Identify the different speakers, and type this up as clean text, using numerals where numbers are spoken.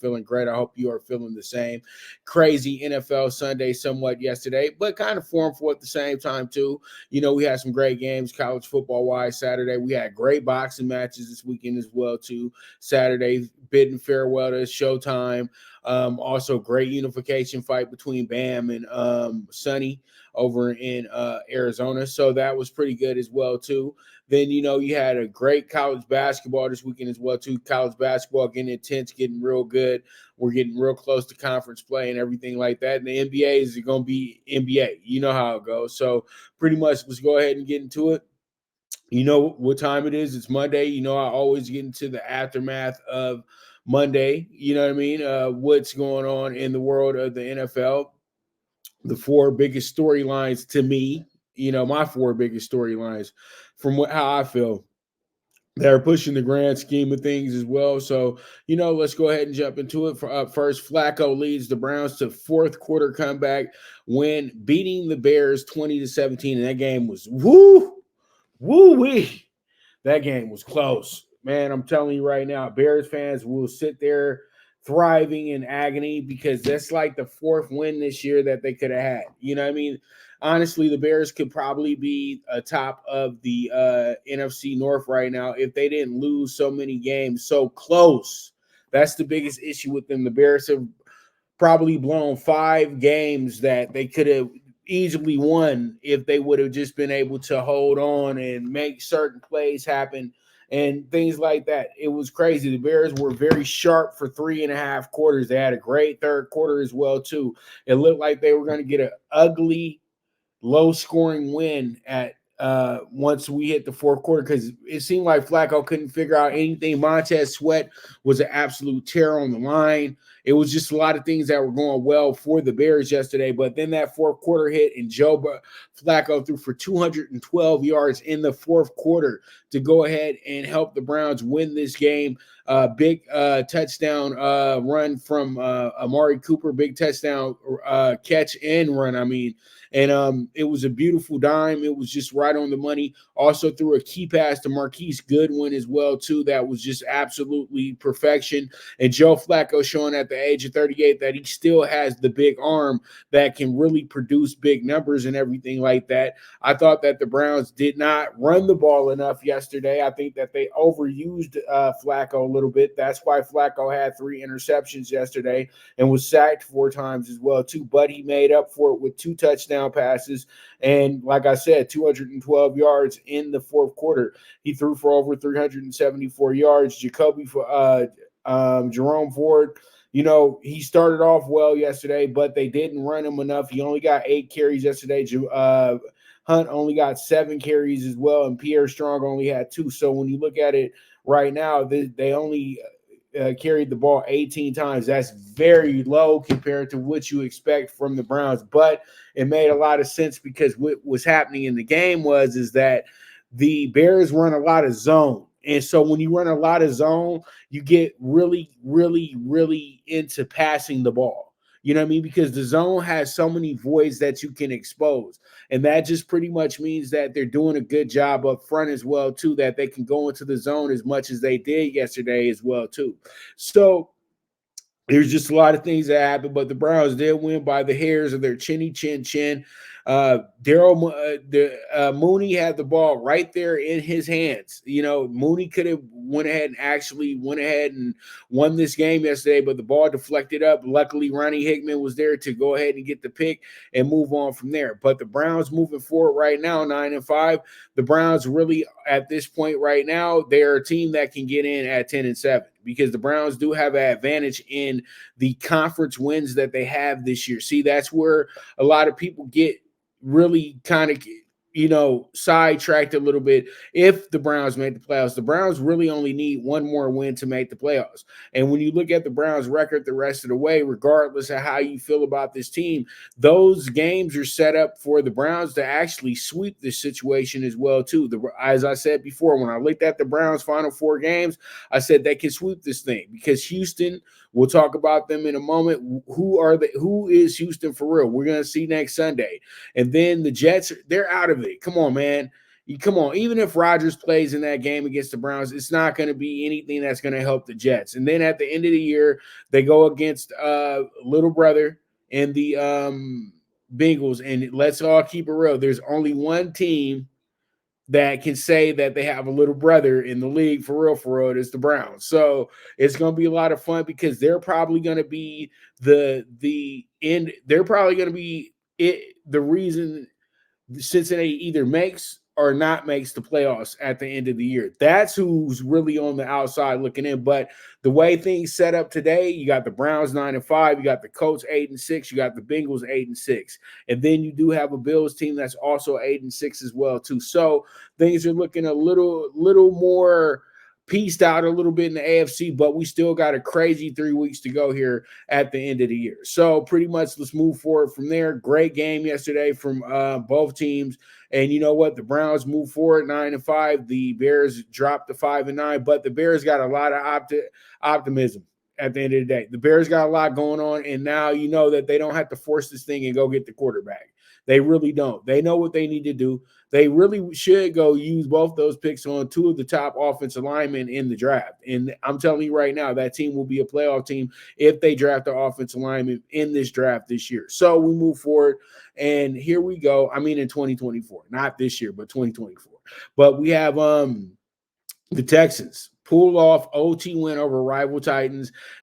Speaker 1: feeling great. I hope you are feeling the same. Crazy NFL Sunday somewhat yesterday, but kind of formful at the same time too. We had some great games college football wise Saturday. We had great boxing matches this weekend as well too. Saturday, bidding farewell to Showtime. Also, great unification fight between Bam and Sonny over in Arizona. So that was pretty good as well too. Then, you had a great college basketball this weekend as well too. College basketball getting intense, getting real good. We're getting real close to conference play and everything like that. And the NBA is going to be NBA. You know how it goes. So pretty much let's go ahead and get into it. You know what time it is? It's Monday. I always get into the aftermath of Monday. You know what I mean? What's going on in the world of the NFL? The four biggest storylines to me, my four biggest storylines from how I feel. They're pushing the grand scheme of things as well. So, let's go ahead and jump into it. For up first, Flacco leads the Browns to fourth quarter comeback win, beating the Bears 20-17. And that game was woo-wee. That game was close. Man, I'm telling you right now, Bears fans will sit there thriving in agony because that's like the fourth win this year that they could have had. You know what I mean? Honestly, the Bears could probably be atop of the NFC North right now if they didn't lose so many games so close. That's the biggest issue with them. The Bears have probably blown 5 games that they could have easily won if they would have just been able to hold on and make certain plays happen and things like that. It was crazy. The Bears were very sharp for 3.5 quarters. They had a great third quarter as well, too. It looked like they were going to get an ugly, low-scoring win at once we hit the fourth quarter because it seemed like Flacco couldn't figure out anything. Montez Sweat was an absolute terror on the line. It was just a lot of things that were going well for the Bears yesterday. But then that fourth quarter hit, and Joe Flacco threw for 212 yards in the fourth quarter to go ahead and help the Browns win this game. Big touchdown run from Amari Cooper, big touchdown catch and run, And it was a beautiful dime. It was just right on the money. Also threw a key pass to Marquise Goodwin as well, too. That was just absolutely perfection. And Joe Flacco showing at the age of 38 that he still has the big arm that can really produce big numbers and everything like that. I thought that the Browns did not run the ball enough yesterday. I think that they overused Flacco a little bit. That's why Flacco had 3 interceptions yesterday and was sacked 4 times as well, too. But he made up for it with 2 touchdown passes. And like I said, 212 yards in the fourth quarter. He threw for over 374 yards. Jerome Ford, he started off well yesterday, but they didn't run him enough. He only got 8 carries yesterday. Hunt only got 7 carries as well, and Pierre Strong only had 2. So when you look at it right now, they only carried the ball 18 times. That's very low compared to what you expect from the Browns, but it made a lot of sense because what was happening in the game is that the Bears run a lot of zone. And so when you run a lot of zone, you get really, really, really into passing the ball. You know what I mean? Because the zone has so many voids that you can expose. And that just pretty much means that they're doing a good job up front as well, too, that they can go into the zone as much as they did yesterday as well, too. So there's just a lot of things that happened, but the Browns did win by the hairs of their chinny chin. Mooney had the ball right there in his hands. Mooney could have went ahead and won this game yesterday, but the ball deflected up. Luckily, Ronnie Hickman was there to go ahead and get the pick and move on from there. But the Browns moving forward right now, 9-5. The Browns really, at this point right now, they're a team that can get in at 10-7 because the Browns do have an advantage in the conference wins that they have this year. See, that's where a lot of people get really kind of, sidetracked a little bit. If the Browns make the playoffs, the Browns really only need one more win to make the playoffs. And when you look at the Browns record the rest of the way, regardless of how you feel about this team, those games are set up for the Browns to actually sweep this situation as well, too. As I said before, when I looked at the Browns' final 4 games, I said they can sweep this thing because Houston, we'll talk about them in a moment. Who is Houston for real? We're going to see next Sunday. And then the Jets, they're out of it. Come on, man. come on, even if Rodgers plays in that game against the Browns, it's not going to be anything that's going to help the Jets. And then at the end of the year, they go against little brother and the Bengals. And let's all keep it real. There's only one team that can say that they have a little brother in the league for real, is the Browns. So it's going to be a lot of fun because they're probably going to be the end. They're probably going to be the reason Cincinnati either makes or not makes the playoffs at the end of the year. That's who's really on the outside looking in. But the way things set up today, you got the Browns 9-5, you got the Colts 8-6, you got the Bengals 8-6, and then you do have a Bills team that's also 8-6 as well too. So things are looking a little more pieced out a little bit in the AFC, but we still got a crazy 3 weeks to go here at the end of the year. So pretty much let's move forward from there. Great game yesterday from both teams. And you know what? The Browns move forward 9-5. The Bears dropped to 5-9, but the Bears got a lot of optimism at the end of the day. The Bears got a lot going on, and now you know that they don't have to force this thing and go get the quarterback. They really don't. They know what they need to do. They really should go use both those picks on two of the top offensive linemen in the draft. And I'm telling you right now, that team will be a playoff team if they draft the offensive lineman in this draft this year. So we move forward, and here we go. I mean, in 2024, not this year, but 2024. But we have the Texans pulled off OT win over rival Titans.